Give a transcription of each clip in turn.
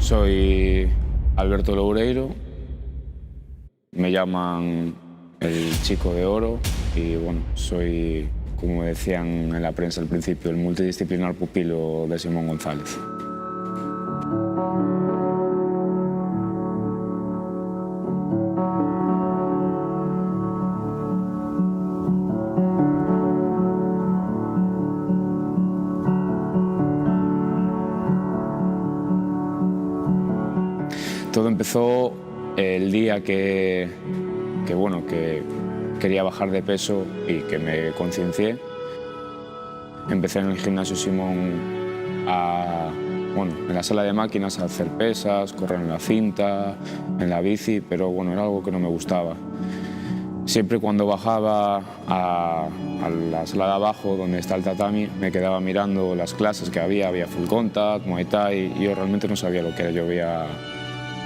Soy Alberto Loureiro, me llaman el Chico de Oro y bueno, soy, como decían en la prensa al principio, el multidisciplinar pupilo de Simón González. Todo empezó el día que quería bajar de peso y que me conciencié. Empecé en el gimnasio Simón en la sala de máquinas a hacer pesas, correr en la cinta, en la bici, pero bueno, era algo que no me gustaba. Siempre cuando bajaba a la sala de abajo, donde está el tatami, me quedaba mirando las clases que había full contact, muay thai, y yo realmente no sabía lo que era. Yo veía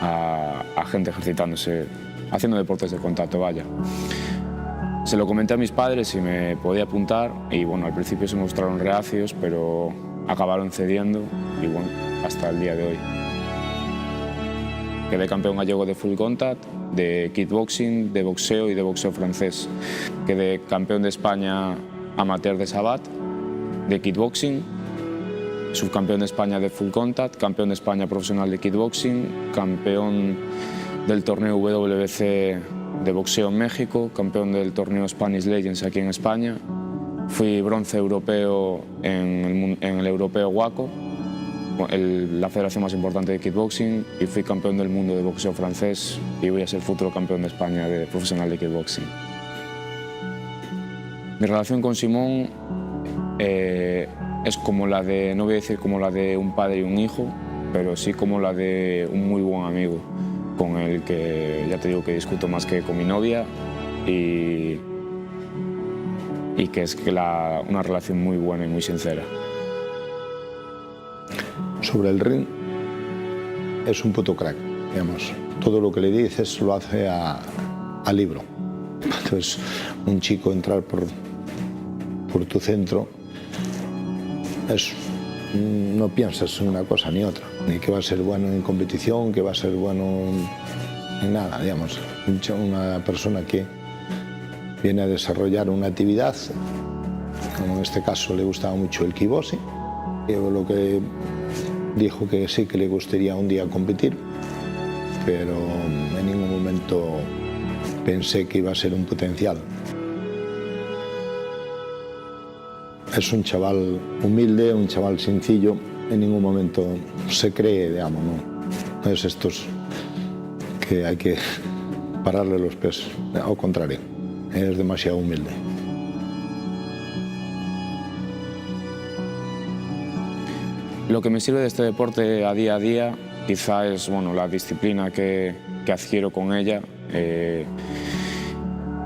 a gente ejercitándose, haciendo deportes de contacto, vaya. Se lo comenté a mis padres si me podía apuntar y bueno, al principio se mostraron reacios, pero acabaron cediendo y bueno, hasta el día de hoy. Quedé campeón gallego de full contact, de kickboxing, de boxeo y de boxeo francés. Quedé campeón de España amateur de Sabat, de kickboxing, subcampeón de España de full contact, campeón de España profesional de kickboxing, campeón del torneo WBC de boxeo en México, campeón del torneo Spanish Legends aquí en España. Fui bronce europeo en el europeo WACO, la federación más importante de kickboxing, y fui campeón del mundo de boxeo francés y voy a ser futuro campeón de España de profesional de kickboxing. Mi relación con Simón es como la de, no voy a decir como la de un padre y un hijo, pero sí como la de un muy buen amigo, con el que ya te digo que discuto más que con mi novia y que es una relación muy buena y muy sincera. Sobre el ring es un puto crack, digamos. Todo lo que le dices lo hace a libro. Entonces, un chico entrar por tu centro, no piensas en una cosa ni otra, ni que va a ser bueno en competición, que va a ser bueno en nada, digamos. Una persona que viene a desarrollar una actividad, como en este caso le gustaba mucho el kickboxing, lo que dijo que sí que le gustaría un día competir, pero en ningún momento pensé que iba a ser un potencial. Es un chaval humilde, un chaval sencillo, en ningún momento se cree, digamos, no es estos que hay que pararle los pies, al contrario, es demasiado humilde. Lo que me sirve de este deporte a día quizá es la disciplina que adquiero con ella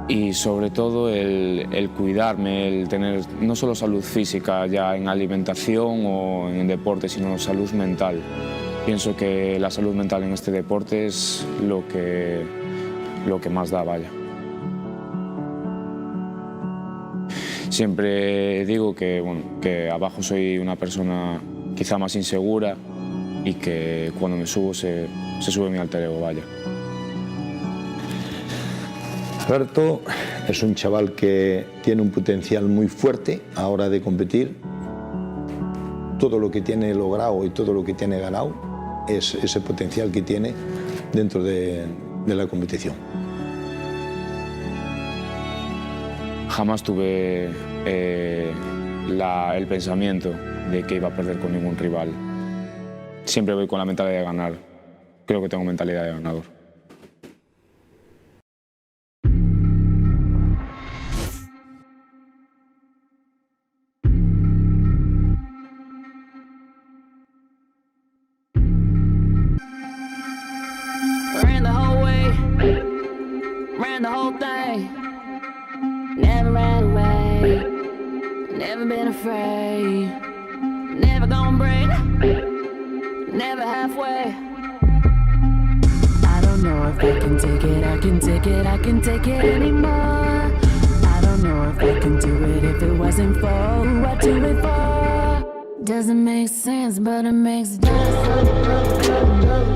y sobre todo el cuidarme, el tener no solo salud física ya en alimentación o en deporte, sino salud mental. Pienso que la salud mental en este deporte es lo que más da, vaya. Siempre digo que abajo soy una persona quizá más insegura y que cuando me subo se sube mi alter ego, vaya. Alberto es un chaval que tiene un potencial muy fuerte a la hora de competir. Todo lo que tiene logrado y todo lo que tiene ganado es ese potencial que tiene dentro de la competición. Jamás tuve el pensamiento de que iba a perder con ningún rival. Siempre voy con la mentalidad de ganar. Creo que tengo mentalidad de ganador. Ran the whole way, ran the whole thing. Never ran away, never been afraid. Never gonna break, never halfway. I don't know if I can take it, I can take it, I can take it anymore. I don't know if I can do it if it wasn't for who I do it for. Doesn't make sense, but it makes sense.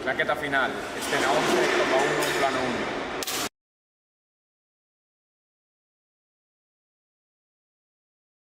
Claqueta final, escena 11, toma 1, plano 1.